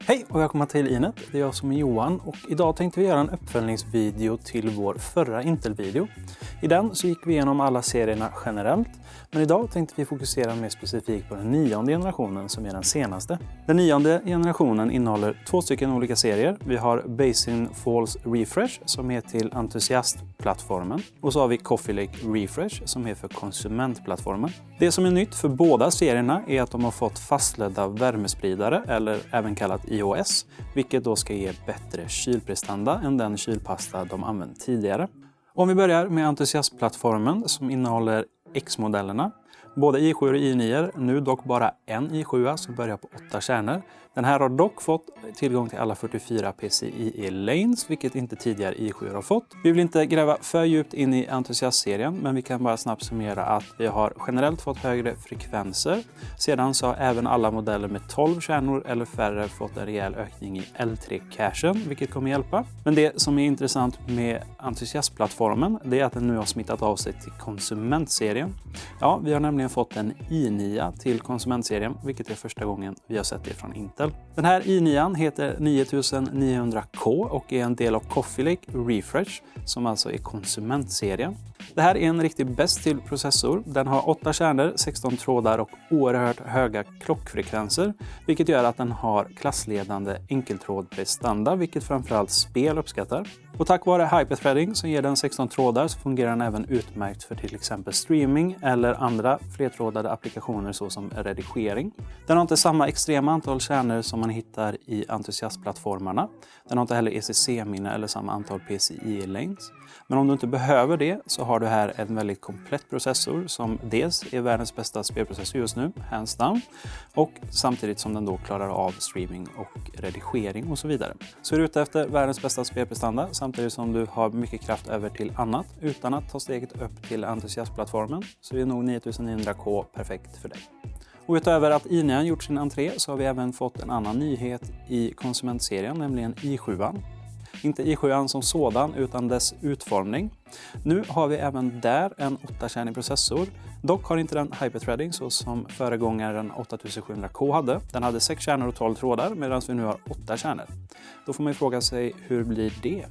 Hej och välkomna till Inet, det är jag som är Johan och idag tänkte vi göra en uppföljningsvideo till vår förra Intel-video. I den så gick vi igenom alla serierna generellt, men idag tänkte vi fokusera mer specifikt på den 9:e generationen som är den senaste. Den 9:e generationen innehåller 2 stycken olika serier. Vi har Basin Falls Refresh som är till entusiastplattformen och så har vi Coffee Lake Refresh som är för konsumentplattformen. Det som är nytt för båda serierna är att de har fått fastledda värmespridare eller även kallat iOS, vilket då ska ge bättre kylprestanda än den kylpasta de använt tidigare. Om vi börjar med entusiastplattformen som innehåller X-modellerna. Både i7 och i9, nu dock bara en i7 som börjar på 8 kärnor. Den här har dock fått tillgång till alla 44 PCIe lanes, vilket inte tidigare i7 har fått. Vi vill inte gräva för djupt in i entusiastserien, men vi kan bara snabbt summera att vi har generellt fått högre frekvenser. Sedan så har även alla modeller med 12 kärnor eller färre fått en rejäl ökning i L3-cachen, vilket kommer hjälpa. Men det som är intressant med entusiastplattformen, det är att den nu har smittat av sig till konsumentserien. Ja, vi har nämligen fått en i9 till konsumentserien, vilket är första gången vi har sett det från Intel. Den här i9 heter 9900K och är en del av Coffee Lake Refresh som alltså är konsumentserien. Det här är en riktig bäst till processor. Den har 8 kärnor, 16 trådar och oerhört höga klockfrekvenser, vilket gör att den har klassledande enkeltrådprestanda, vilket framförallt spel uppskattar. Och tack vare hyperthreading som ger den 16 trådar så fungerar den även utmärkt för till exempel streaming eller andra flertrådade applikationer såsom redigering. Den har inte samma extrema antal kärnor som man hittar i entusiastplattformarna. Den har inte heller ECC-minne eller samma antal PCIe lanes. Men om du inte behöver det så har du här en väldigt komplett processor som dels är världens bästa spelprocessor just nu, hands down, och samtidigt som den då klarar av streaming och redigering och så vidare. Så är du ute efter världens bästa spelprestanda samtidigt som du har mycket kraft över till annat utan att ta steget upp till entusiastplattformen, så är nog 9900K perfekt för dig. Och utöver att i9 gjort sin entré så har vi även fått en annan nyhet i konsumentserien, nämligen i7. Inte i7 som sådan utan dess utformning. Nu har vi även där en 8-kärnig processor. Dock har inte den hyperthreading så som föregångaren 8700K hade. Den hade 6 kärnor och 12 trådar medan vi nu har 8 kärnor. Då får man ju fråga sig, hur blir det?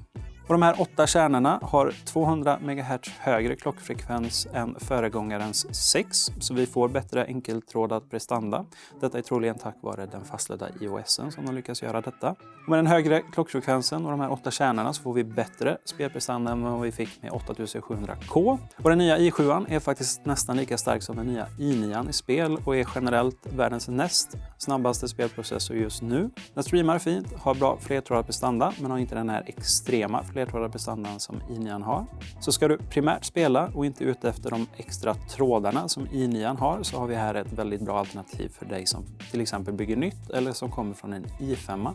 Och de här 8 kärnorna har 200 MHz högre klockfrekvens än föregångarens 6, så vi får bättre enkeltrådad prestanda. Detta är troligen tack vare den fastledda iOSen som de lyckas göra detta. Och med den högre klockfrekvensen och de här 8 kärnorna så får vi bättre spelprestanda än vad vi fick med 8700K. Och den nya i7 är faktiskt nästan lika stark som den nya i9 i spel och är generellt världens näst snabbaste spelprocessor just nu. Den streamar fint, har bra flertrådad prestanda men har inte den här extrema flertrådade prestandan som i9 har. Så ska du primärt spela och inte ute efter de extra trådarna som i9 har, så har vi här ett väldigt bra alternativ för dig som till exempel bygger nytt eller som kommer från en i5.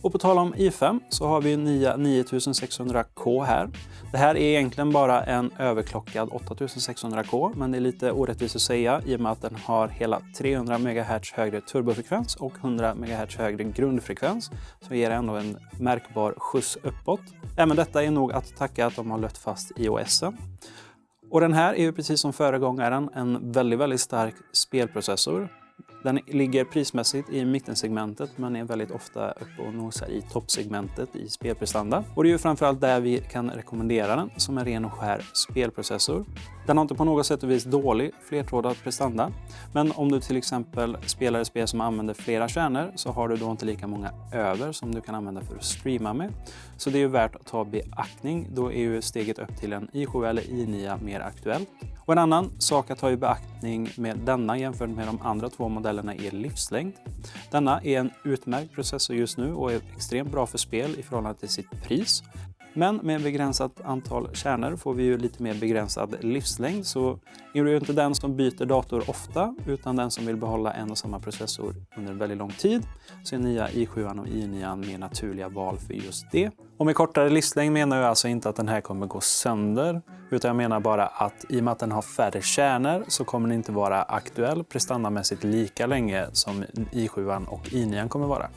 Och på tal om i5 så har vi nya 9600K här. Det här är egentligen bara en överklockad 8600K, men det är lite orättvist att säga i och med att den har hela 300 MHz högre turbofrekvens och 100 MHz högre grundfrekvens, så ger ändå en märkbar skjuts uppåt. Även detta är nog att tacka att de har lött fast iOSen. Och den här är ju precis som föregångaren en väldigt stark spelprocessor. Den ligger prismässigt i mittensegmentet men är väldigt ofta uppe och nosar i toppsegmentet i spelprestanda. Och det är ju framförallt där vi kan rekommendera den som en ren och skär spelprocessor. Den har inte på något sätt och vis dålig flertrådad prestanda. Men om du till exempel spelar ett spel som använder flera kärnor så har du då inte lika många över som du kan använda för att streama med. Så det är ju värt att ta beaktning. Då är ju steget upp till en i7 eller i9 mer aktuellt. Och en annan sak att ta i beaktning med denna jämfört med de andra 2 modellerna är livslängd. Denna är en utmärkt processor just nu och är extremt bra för spel i förhållande till sitt pris. Men med begränsat antal kärnor får vi ju lite mer begränsad livslängd, så är det ju inte den som byter dator ofta utan den som vill behålla en och samma processor under väldigt lång tid, så är nya i7 och i9 mer naturliga val för just det. Och med kortare livslängd menar jag alltså inte att den här kommer gå sönder, utan jag menar bara att i och med att den har färre kärnor så kommer den inte vara aktuell prestandamässigt lika länge som i7 och i9 kommer vara.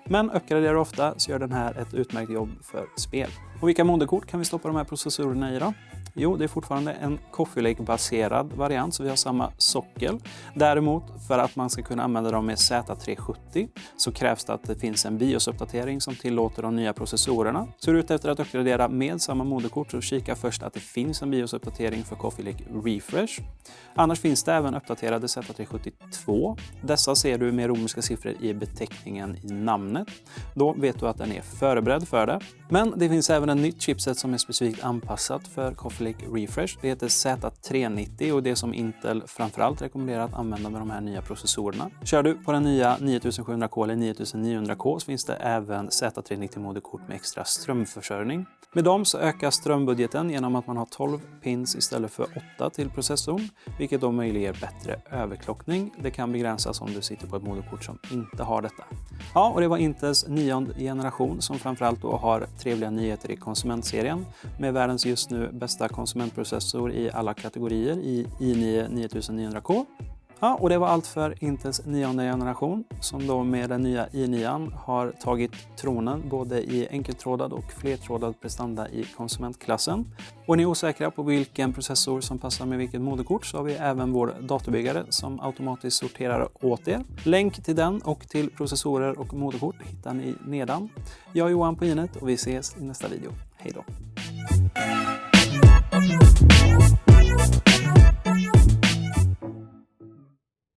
Men uppgraderar ofta så gör den här ett utmärkt jobb för spel. Och vilka moderkort kan vi stoppa de här processorerna i då? Jo, det är fortfarande en Coffee Lake-baserad variant, så vi har samma sockel. Däremot, för att man ska kunna använda dem med Z370 så krävs det att det finns en BIOS-uppdatering som tillåter de nya processorerna. Så är du ute efter att uppgradera med samma moderkort så kika först att det finns en BIOS-uppdatering för Coffee Lake Refresh. Annars finns det även uppdaterade Z372. Dessa ser du med romerska siffror i beteckningen i namnet. Då vet du att den är förberedd för det. Men det finns även en nytt chipset som är specifikt anpassat för Coffee Lake Refresh. Det heter Z390 och det är som Intel framförallt rekommenderar att använda med de här nya processorerna. Kör du på den nya 9700K eller 9900K så finns det även Z390-moderkort med extra strömförsörjning. Med dem så ökar strömbudgeten genom att man har 12 pins istället för 8 till processorn, vilket då möjliggör bättre överklockning. Det kan begränsas om du sitter på ett moderkort som inte har detta. Ja, och det var Intels 9:e generation som framförallt då har trevliga nyheter i konsumentserien med världens just nu bästa konsumentprocessor i alla kategorier i i9 9900K. Ja, och det var allt för Intels 9:e generation som då med den nya i9 har tagit tronen både i enkeltrådad och flertrådad prestanda i konsumentklassen. Och är ni osäkra på vilken processor som passar med vilket moderkort så har vi även vår datorbyggare som automatiskt sorterar åt er. Länk till den och till processorer och moderkort hittar ni nedan. Jag är Johan på Inet och vi ses i nästa video. Hej då!